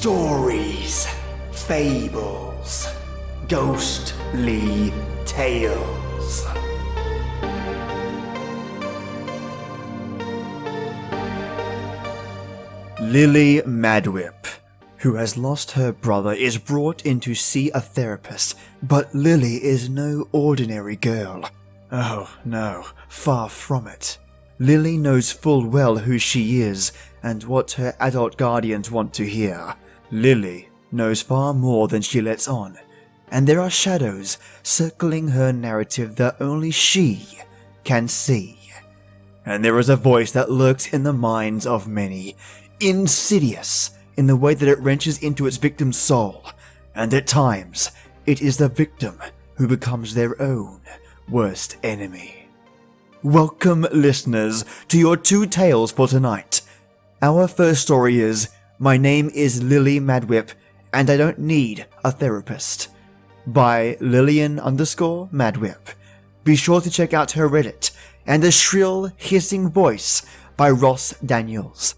Stories, Fables, Ghostly Tales. Lily Madwhip, who has lost her brother, is brought in to see a therapist, but Lily is no ordinary girl. Oh no, far from it. Lily knows full well who she is and what her adult guardians want to hear. Lily knows far more than she lets on, and there are shadows circling her narrative that only she can see. And there is a voice that lurks in the minds of many, insidious in the way that it wrenches into its victim's soul, and at times it is the victim who becomes their own worst enemy. Welcome, listeners, to your two tales for tonight. Our first story is My Name is Lily Madwhip, and I Don't Need a Therapist, by Lillian_Madwhip. Be sure to check out her Reddit, and A Shrill Hissing Voice by Ross Daniels,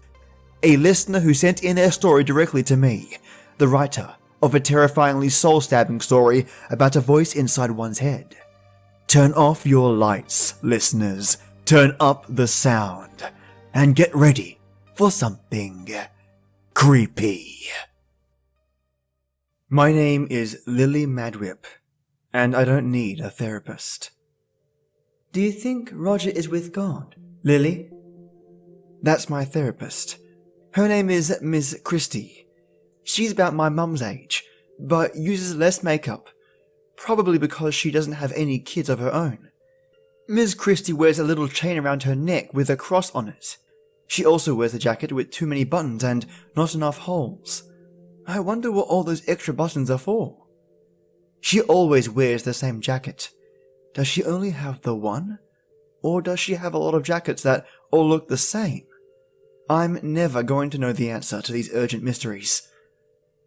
a listener who sent in their story directly to me, the writer of a terrifyingly soul-stabbing story about a voice inside one's head. Turn off your lights, listeners, turn up the sound, and get ready for something creepy. My name is Lily Madwhip, and I don't need a therapist. Do you think Roger is with God, Lily? That's my therapist. Her name is Miss Christie. She's about my mum's age, but uses less makeup, probably because she doesn't have any kids of her own. Ms. Christie wears a little chain around her neck with a cross on it. She also wears a jacket with too many buttons and not enough holes. I wonder what all those extra buttons are for. She always wears the same jacket. Does she only have the one? Or does she have a lot of jackets that all look the same? I'm never going to know the answer to these urgent mysteries.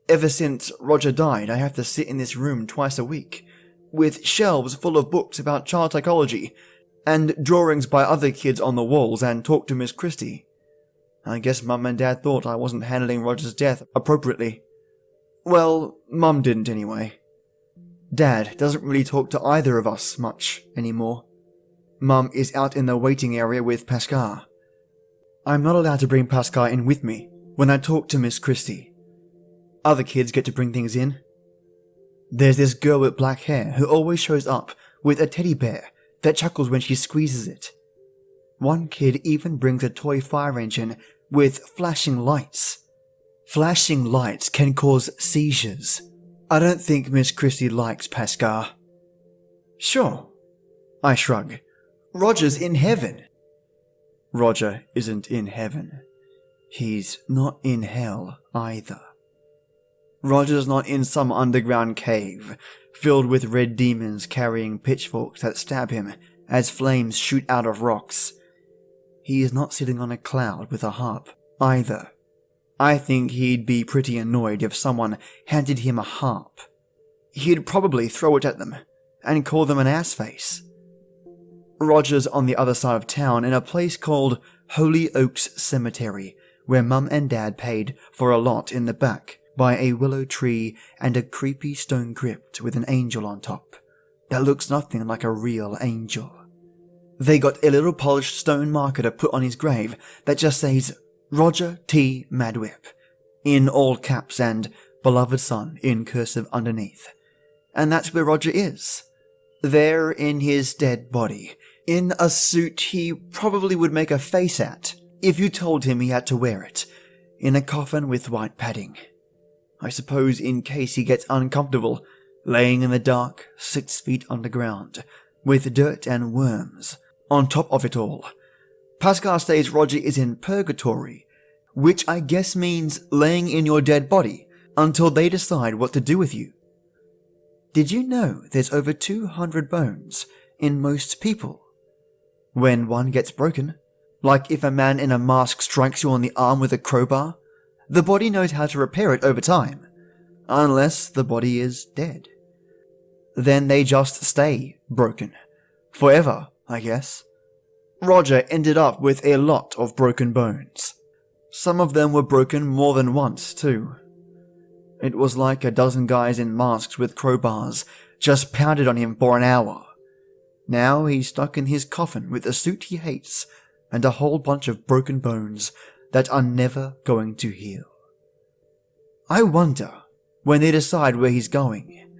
Ever since Roger died, I have to sit in this room twice a week, with shelves full of books about child psychology, and drawings by other kids on the walls, and talk to Miss Christie. I guess Mum and Dad thought I wasn't handling Roger's death appropriately. Well, Mum didn't anyway. Dad doesn't really talk to either of us much anymore. Mum is out in the waiting area with Pascal. I'm not allowed to bring Pascal in with me when I talk to Miss Christie. Other kids get to bring things in. There's this girl with black hair who always shows up with a teddy bear that chuckles when she squeezes it. One kid even brings a toy fire engine with flashing lights. Flashing lights can cause seizures. I don't think Miss Christie likes Pascal. Sure, I shrug. Roger's in heaven. Roger isn't in heaven. He's not in hell either. Roger's not in some underground cave, filled with red demons carrying pitchforks that stab him as flames shoot out of rocks. He is not sitting on a cloud with a harp either. I think he'd be pretty annoyed if someone handed him a harp. He'd probably throw it at them and call them an ass-face. Roger's on the other side of town in a place called Holy Oaks Cemetery, where Mum and Dad paid for a lot in the back by a willow tree and a creepy stone crypt with an angel on top that looks nothing like a real angel. They got a little polished stone marker to put on his grave that just says Roger T. Madwhip in all caps and beloved son in cursive underneath. And that's where Roger is. There in his dead body, in a suit he probably would make a face at if you told him he had to wear it, in a coffin with white padding. I suppose in case he gets uncomfortable, laying in the dark 6 feet underground, with dirt and worms on top of it all. Pascal says Roger is in purgatory, which I guess means laying in your dead body until they decide what to do with you. Did you know there's over 200 bones in most people? When one gets broken, like if a man in a mask strikes you on the arm with a crowbar, the body knows how to repair it over time, unless the body is dead. Then they just stay broken. Forever, I guess. Roger ended up with a lot of broken bones. Some of them were broken more than once, too. It was like a dozen guys in masks with crowbars just pounded on him for an hour. Now he's stuck in his coffin with a suit he hates and a whole bunch of broken bones that are never going to heal. I wonder, when they decide where he's going,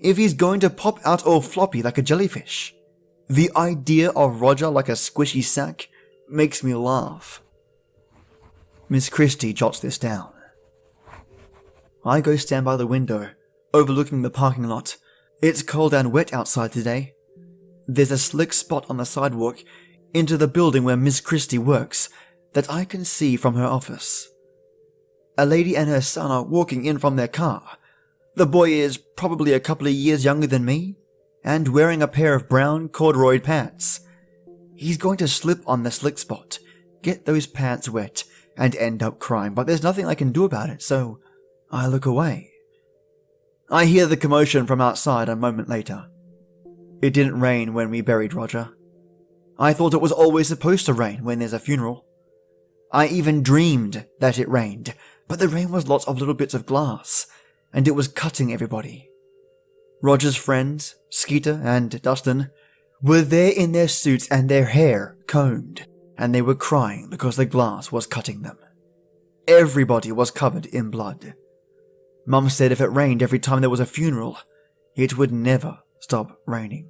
if he's going to pop out all floppy like a jellyfish. The idea of Roger like a squishy sack makes me laugh. Miss Christie jots this down. I go stand by the window, overlooking the parking lot. It's cold and wet outside today. There's a slick spot on the sidewalk into the building where Miss Christie works that I can see from her office. A lady and her son are walking in from their car. The boy is probably a couple of years younger than me, and wearing a pair of brown corduroy pants. He's going to slip on the slick spot, get those pants wet, and end up crying, but there's nothing I can do about it, so I look away. I hear the commotion from outside a moment later. It didn't rain when we buried Roger. I thought it was always supposed to rain when there's a funeral. I even dreamed that it rained, but the rain was lots of little bits of glass, and it was cutting everybody. Roger's friends, Skeeter and Dustin, were there in their suits and their hair combed, and they were crying because the glass was cutting them. Everybody was covered in blood. Mum said if it rained every time there was a funeral, it would never stop raining.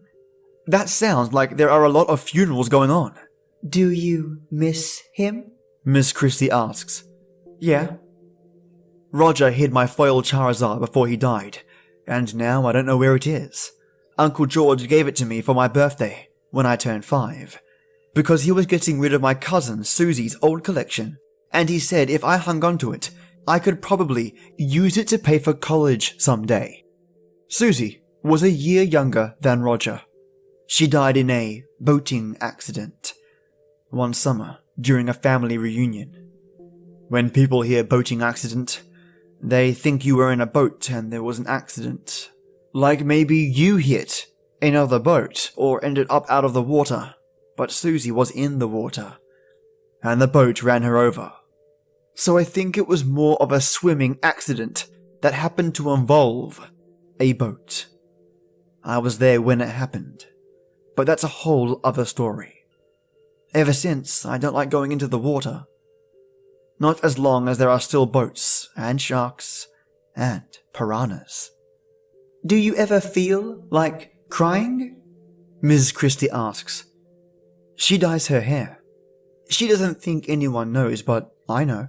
That sounds like there are a lot of funerals going on. Do you miss him? Miss Christie asks. Yeah. Roger hid my foil Charizard before he died, and now I don't know where it is. Uncle George gave it to me for my birthday, when I turned 5, because he was getting rid of my cousin Susie's old collection, and he said if I hung on to it, I could probably use it to pay for college someday. Susie was a year younger than Roger. She died in a boating accident one summer during a family reunion. When people hear boating accident, they think you were in a boat and there was an accident. Like maybe you hit another boat or ended up out of the water, but Susie was in the water, and the boat ran her over. So I think it was more of a swimming accident that happened to involve a boat. I was there when it happened, but that's a whole other story. Ever since, I don't like going into the water. Not as long as there are still boats, and sharks, and piranhas. Do you ever feel like crying? Ms. Christie asks. She dyes her hair. She doesn't think anyone knows, but I know.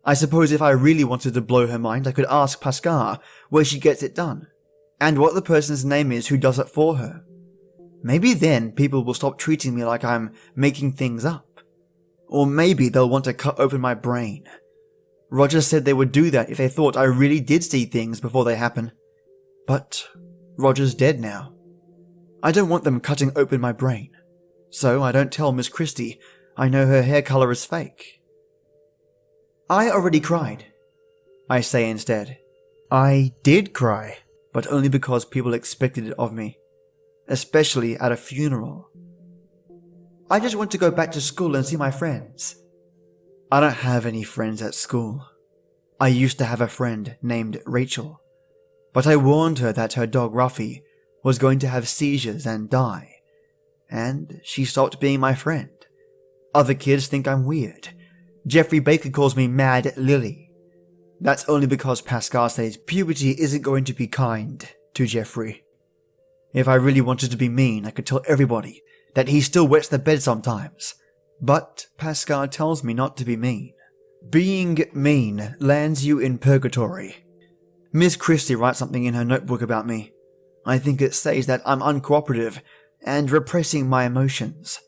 I suppose if I really wanted to blow her mind, I could ask Pascal where she gets it done, and what the person's name is who does it for her. Maybe then people will stop treating me like I'm making things up. Or maybe they'll want to cut open my brain. Roger said they would do that if they thought I really did see things before they happen. But Roger's dead now. I don't want them cutting open my brain. So I don't tell Miss Christie I know her hair color is fake. I already cried, I say instead. I did cry, but only because people expected it of me. Especially at a funeral. I just want to go back to school and see my friends. I don't have any friends at school. I used to have a friend named Rachel, but I warned her that her dog Ruffy was going to have seizures and die, and she stopped being my friend. Other kids think I'm weird. Jeffrey Baker calls me Mad Lily. That's only because Pascal says puberty isn't going to be kind to Jeffrey. If I really wanted to be mean, I could tell everybody that he still wets the bed sometimes. But Pascal tells me not to be mean. Being mean lands you in purgatory. Miss Christie writes something in her notebook about me. I think it says that I'm uncooperative and repressing my emotions.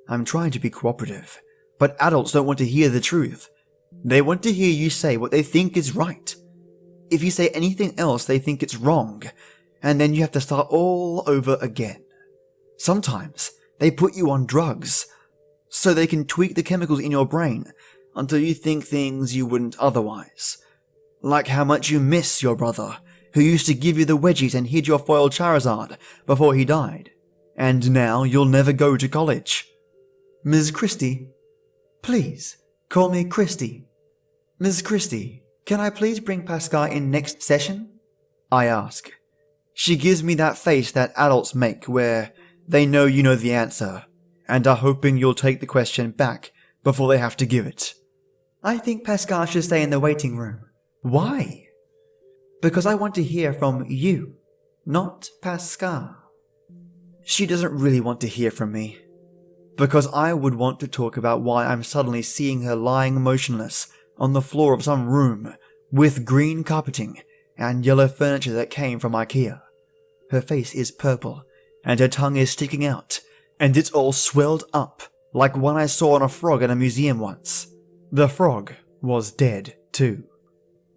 I'm trying to be cooperative, but adults don't want to hear the truth. They want to hear you say what they think is right. If you say anything else, they think it's wrong, and then you have to start all over again. Sometimes they put you on drugs, so they can tweak the chemicals in your brain until you think things you wouldn't otherwise. Like how much you miss your brother, who used to give you the wedgies and hid your foil Charizard before he died. And now you'll never go to college. Ms. Christie, please call me Christie. Ms. Christie, Can I please bring Pascal in next session? I ask. She gives me that face that adults make where they know you know the answer and are hoping you'll take the question back before they have to give it. I think Pascal should stay in the waiting room. Why? Because I want to hear from you, not Pascal. She doesn't really want to hear from me, because I would want to talk about why I'm suddenly seeing her lying motionless on the floor of some room with green carpeting and yellow furniture that came from IKEA. Her face is purple, and her tongue is sticking out, and it's all swelled up, like one I saw on a frog in a museum once. The frog was dead, too.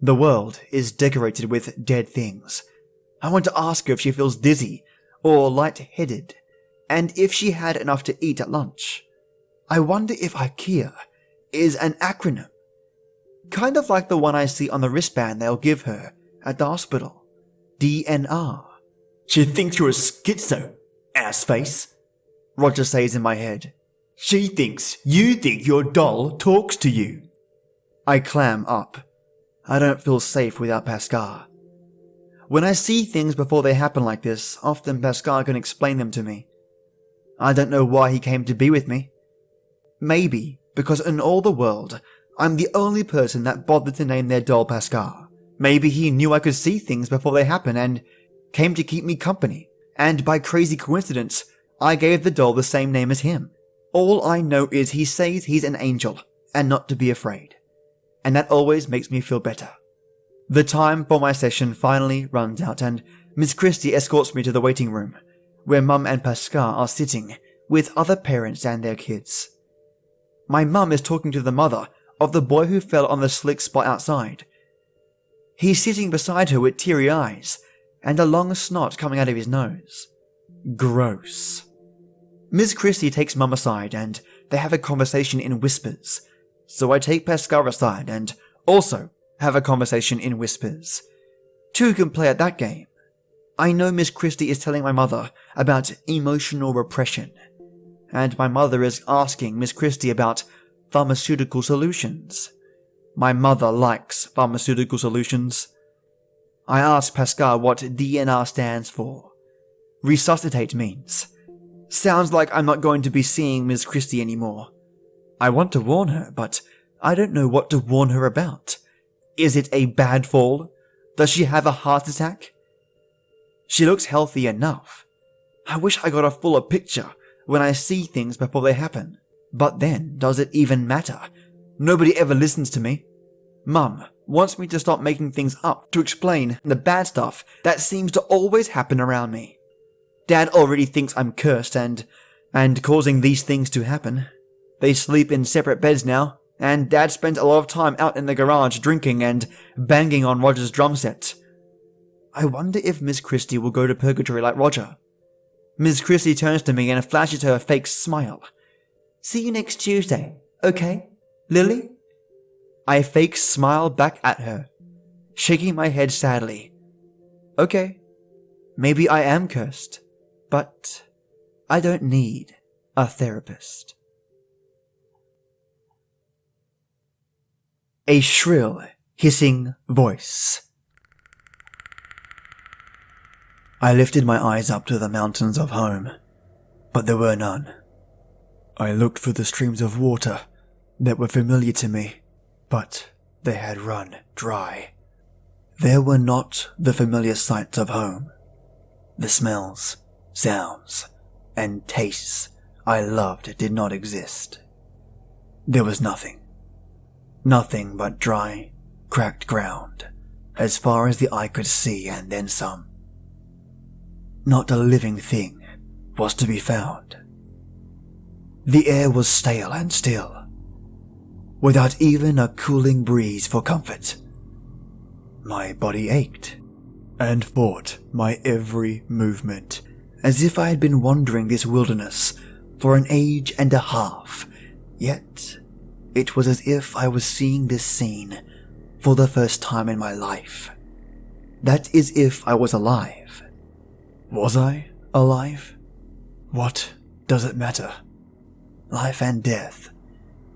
The world is decorated with dead things. I want to ask her if she feels dizzy or light-headed, and if she had enough to eat at lunch. I wonder if IKEA is an acronym, kind of like the one I see on the wristband they'll give her at the hospital. DNR. She thinks you're a schizo, ass-face, Roger says in my head. She thinks you think your doll talks to you. I clam up. I don't feel safe without Pascal. When I see things before they happen like this, often Pascal can explain them to me. I don't know why he came to be with me. Maybe because in all the world, I'm the only person that bothered to name their doll Pascal. Maybe he knew I could see things before they happen and came to keep me company, and by crazy coincidence, I gave the doll the same name as him. All I know is he says he's an angel, and not to be afraid. And that always makes me feel better. The time for my session finally runs out, and Miss Christie escorts me to the waiting room, where Mum and Pascal are sitting with other parents and their kids. My mum is talking to the mother of the boy who fell on the slick spot outside. He's sitting beside her with teary eyes and a long snot coming out of his nose. Gross. Miss Christie takes Mum aside and they have a conversation in whispers, so I take Pascal aside and also have a conversation in whispers. Two can play at that game. I know Miss Christie is telling my mother about emotional repression, and my mother is asking Miss Christie about pharmaceutical solutions. My mother likes pharmaceutical solutions. I ask Pascal what DNR stands for. Resuscitate means. Sounds like I'm not going to be seeing Miss Christie anymore. I want to warn her, but I don't know what to warn her about. Is it a bad fall? Does she have a heart attack? She looks healthy enough. I wish I got a fuller picture when I see things before they happen. But then, does it even matter? Nobody ever listens to me. Mum wants me to stop making things up to explain the bad stuff that seems to always happen around me. Dad already thinks I'm cursed and causing these things to happen. They sleep in separate beds now, and Dad spends a lot of time out in the garage drinking and banging on Roger's drum set. I wonder if Miss Christie will go to purgatory like Roger. Miss Christie turns to me and flashes her fake smile. See you next Tuesday, okay, Lily? I fake smile back at her, shaking my head sadly. Okay, maybe I am cursed, but I don't need a therapist. A Shrill Hissing Voice. I lifted my eyes up to the mountains of home, but there were none. I looked for the streams of water that were familiar to me, but they had run dry. There were not the familiar sights of home. The smells, sounds, and tastes I loved did not exist. There was nothing. Nothing but dry, cracked ground, as far as the eye could see and then some. Not a living thing was to be found. The air was stale and still, without even a cooling breeze for comfort. My body ached and fought my every movement, as if I had been wandering this wilderness for an age and a half, yet it was as if I was seeing this scene for the first time in my life. That is if I was alive. Was I alive? What does it matter? Life and death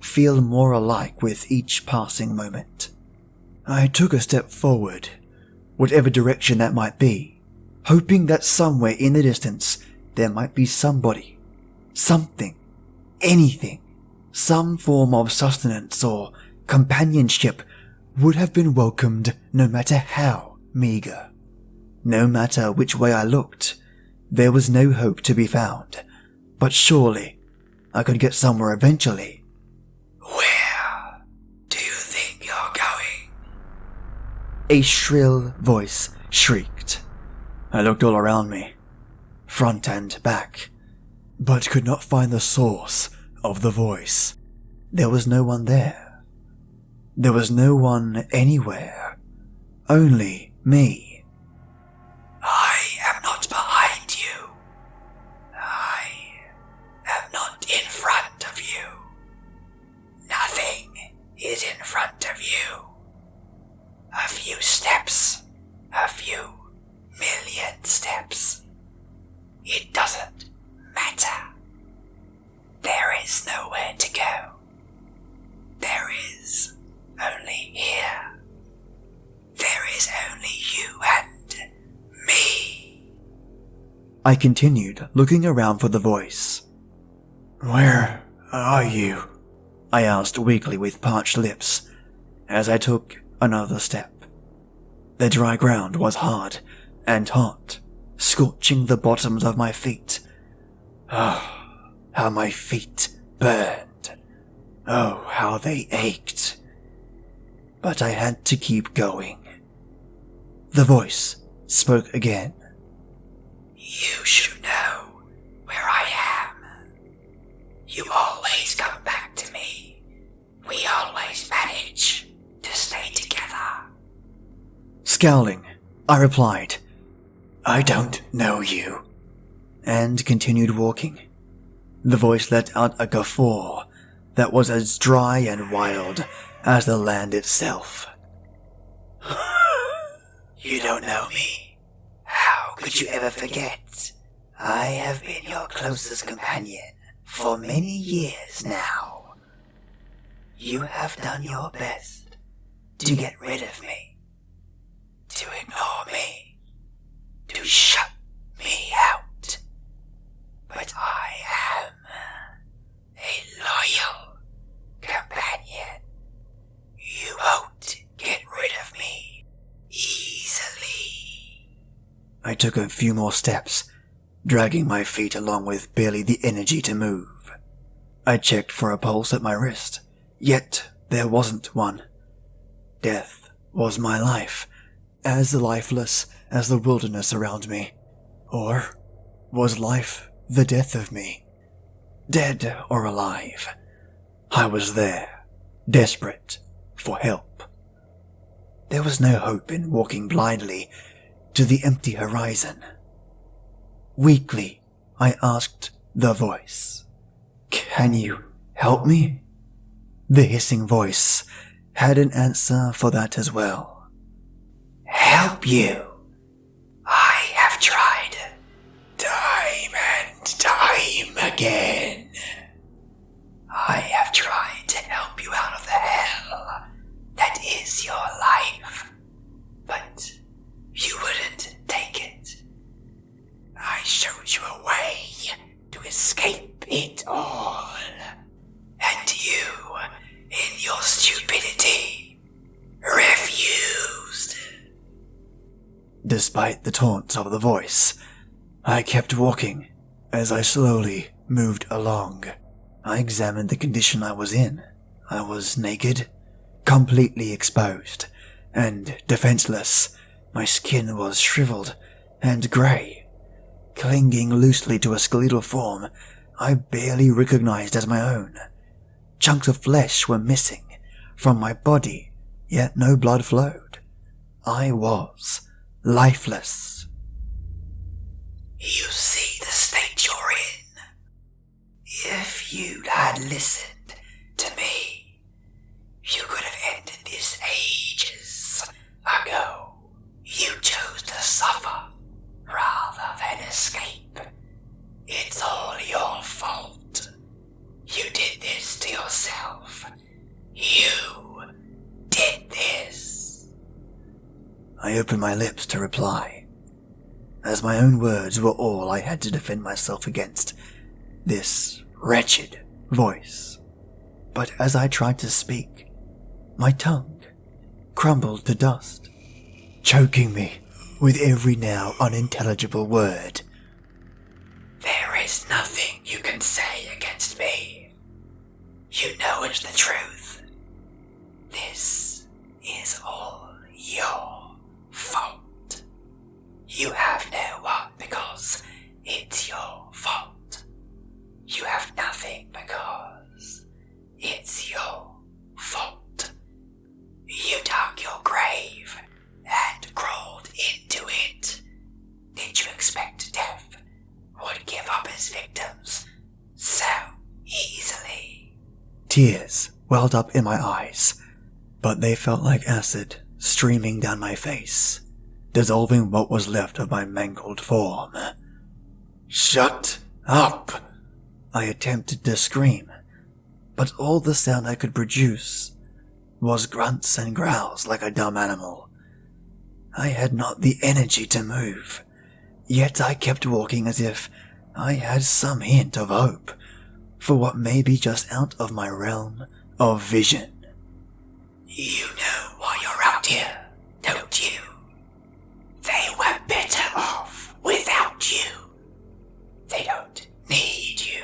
feel more alike with each passing moment. I took a step forward, whatever direction that might be, hoping that somewhere in the distance there might be somebody, something, anything, some form of sustenance or companionship would have been welcomed no matter how meager. No matter which way I looked, there was no hope to be found, but surely I could get somewhere eventually. Where do you think you're going? A shrill voice shrieked. I looked all around me, front and back, but could not find the source of the voice. There was no one there. There was no one anywhere. Only me. I am not behind you. I am not in front of you. Nothing is in front of you. A few steps, a few million steps. It doesn't matter. There is nowhere to go. There is only here. There is only you and me. I continued, looking around for the voice. Where are you? I asked weakly with parched lips, as I took another step. The dry ground was hard and hot, scorching the bottoms of my feet. Oh, how my feet burned. Oh, how they ached. But I had to keep going. The voice spoke again. You should know where I am. You always come back to me. We always manage to stay together. Scowling, I replied, I don't know you, and continued walking. The voice let out a guffaw that was as dry and wild as the land itself. You don't know me. How could you ever forget? I have been your closest companion for many years now. You have done your best to get rid of me, to ignore me, to shut me out. But I am a loyal companion. You won't get rid of me easily. I took a few more steps, dragging my feet along with barely the energy to move. I checked for a pulse at my wrist, yet there wasn't one. Death was my life, as lifeless as the wilderness around me. Or was life the death of me? Dead or alive, I was there, desperate for help. There was no hope in walking blindly to the empty horizon. Weakly, I asked the voice, "Can you help me?" The hissing voice had an answer for that as well. Help you? I have tried time and time again. I have tried to help you out of the hell that is your life, but you wouldn't take it. I showed you a way to escape it all, and you, in your stupidity, refused. Despite the taunts of the voice, I kept walking as I slowly moved along. I examined the condition I was in. I was naked, completely exposed, and defenseless. My skin was shriveled and grey, clinging loosely to a skeletal form I barely recognized as my own. Chunks of flesh were missing from my body, yet no blood flowed. I was lifeless. You see the state you're in. If you'd had listened to me, you could have ended this ages ago. You chose to suffer rather than escape. It's all your fault. You did this to yourself. You did this. I opened my lips to reply, as my own words were all I had to defend myself against this wretched voice. But as I tried to speak, my tongue crumbled to dust, choking me with every now unintelligible word. There is nothing you can say against me. You know it's the truth. This is all your fault. You have no one because it's your fault. You have nothing because it's your fault. You dug your grave and crawled into it. Did you expect death would give up his victims so easily? Tears welled up in my eyes, but they felt like acid streaming down my face, dissolving what was left of my mangled form. Shut up! I attempted to scream, but all the sound I could produce was grunts and growls like a dumb animal. I had not the energy to move, yet I kept walking as if I had some hint of hope for what may be just out of my realm of vision. You know why you're out here, don't you? They were better off without you. They don't need you.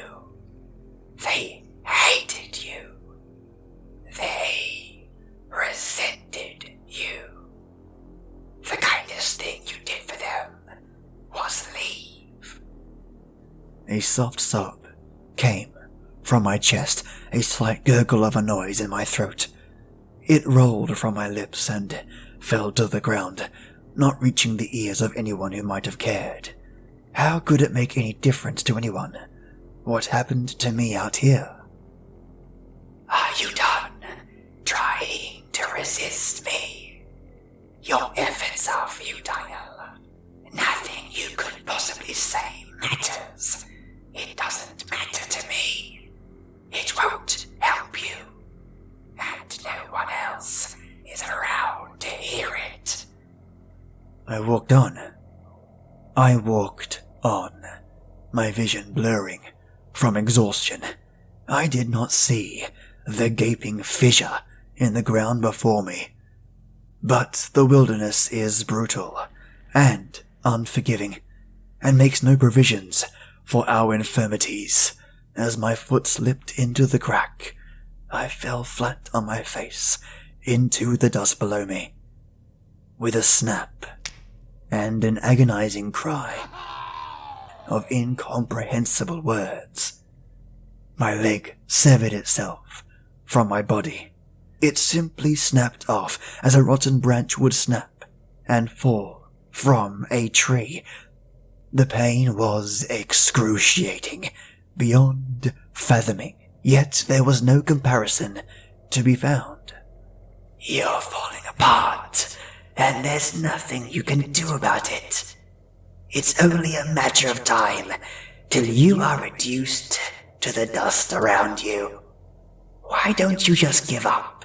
They hated you. They resented you. The kindest thing you did for them was leave. A soft sob came from my chest, a slight gurgle of a noise in my throat. It rolled from my lips and fell to the ground, not reaching the ears of anyone who might have cared. How could it make any difference to anyone? What happened to me out here? Are you done trying to resist me? Your efforts are futile. Nothing you could possibly say matters. It doesn't matter to me. It won't help you. And no one else is around to hear it. I walked on. I walked on, my vision blurring from exhaustion. I did not see the gaping fissure in the ground before me. But the wilderness is brutal and unforgiving, and makes no provisions for our infirmities. As my foot slipped into the crack, I fell flat on my face into the dust below me. With a snap and an agonizing cry of incomprehensible words, my leg severed itself from my body. It simply snapped off as a rotten branch would snap and fall from a tree. The pain was excruciating, beyond fathoming, yet there was no comparison to be found. You're falling apart, and there's nothing you can do about it. It's only a matter of time till you are reduced to the dust around you. Why don't you just give up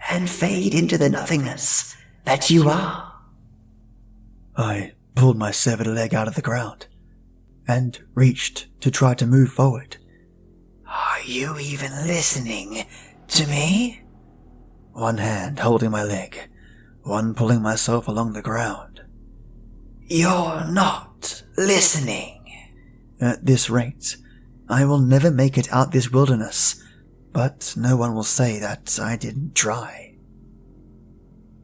and fade into the nothingness that you are? I pulled my severed leg out of the ground and reached to try to move forward. Are you even listening to me? One hand holding my leg, one pulling myself along the ground. You're not listening. At this rate, I will never make it out this wilderness, but no one will say that I didn't try.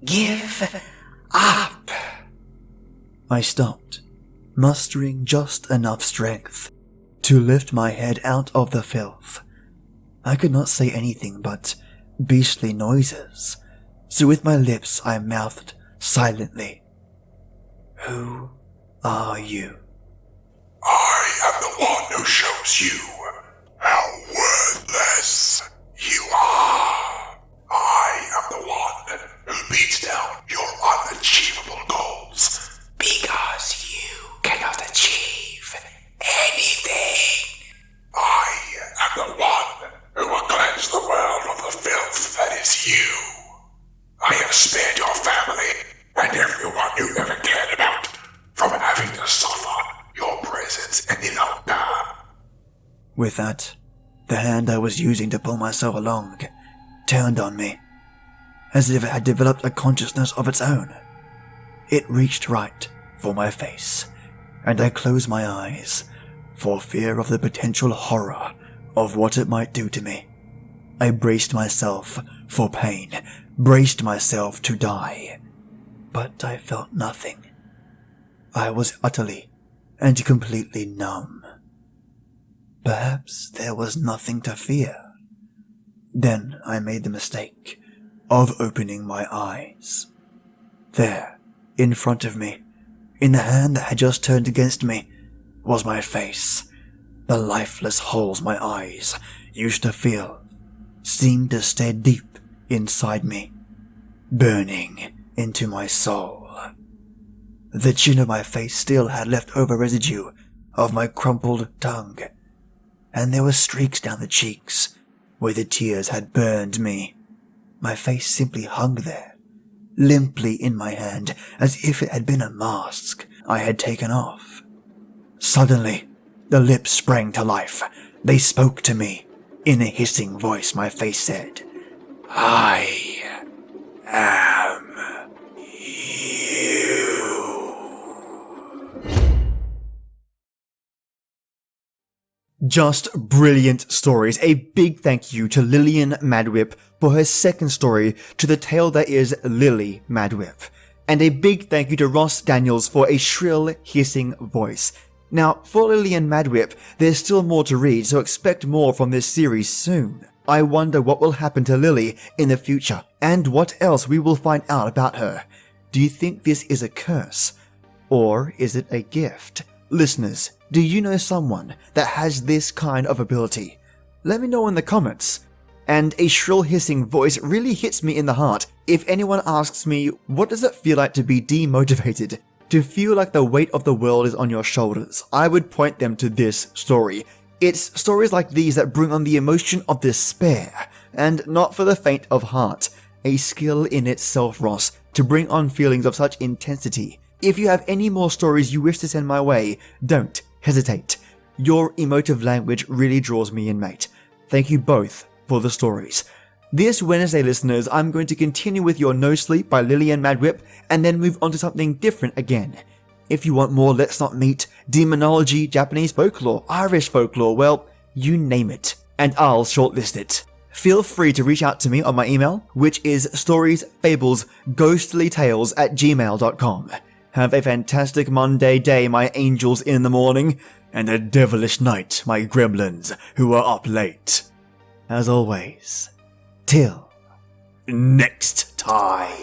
Give up. I stopped, mustering just enough strength to lift my head out of the filth. I could not say anything but beastly noises, so with my lips I mouthed silently, "Who are you?" I am the one who shows you how worthless you are. I am the one who beats down your unachievable goals. Because you cannot achieve anything. I am the one who will cleanse the world of the filth that is you. I have spared your family and everyone With that, the hand I was using to pull myself along turned on me, as if it had developed a consciousness of its own. It reached right for my face, and I closed my eyes for fear of the potential horror of what it might do to me. I braced myself for pain, braced myself to die, but I felt nothing. I was utterly and completely numb. Perhaps there was nothing to fear. Then I made the mistake of opening my eyes. There, in front of me, in the hand that had just turned against me, was my face. The lifeless holes my eyes used to feel seemed to stare deep inside me, burning into my soul. The chin of my face still had leftover residue of my crumpled tongue, and there were streaks down the cheeks where the tears had burned me. My face simply hung there, limply in my hand, as if it had been a mask I had taken off. Suddenly, the lips sprang to life. They spoke to me. In a hissing voice, my face said, "I am you." Just brilliant stories. A big thank you to Lillian Madwhip for her second story to the tale that is Lily Madwhip. And a big thank you to Ross Daniels for A Shrill Hissing Voice. Now, for Lillian Madwhip, there's still more to read, so expect more from this series soon. I wonder what will happen to Lily in the future, and what else we will find out about her. Do you think this is a curse? Or is it a gift? Listeners, do you know someone that has this kind of ability? Let me know in the comments. And A Shrill Hissing Voice really hits me in the heart. If anyone asks me, what does it feel like to be demotivated? To feel like the weight of the world is on your shoulders, I would point them to this story. It's stories like these that bring on the emotion of despair, and not for the faint of heart. A skill in itself, Ross, to bring on feelings of such intensity. If you have any more stories you wish to send my way, don't hesitate. Your emotive language really draws me in, mate. Thank you both for the stories. This Wednesday, listeners, I'm going to continue with your Nosleep by Lillian Madwhip and then move on to something different again. If you want more Let's Not Meet, demonology, Japanese folklore, Irish folklore, well, you name it, and I'll shortlist it. Feel free to reach out to me on my email, which is StoriesFablesGhostlyTales@gmail.com. Have a fantastic Monday day, my angels in the morning, and a devilish night, my gremlins who are up late. As always, till next time.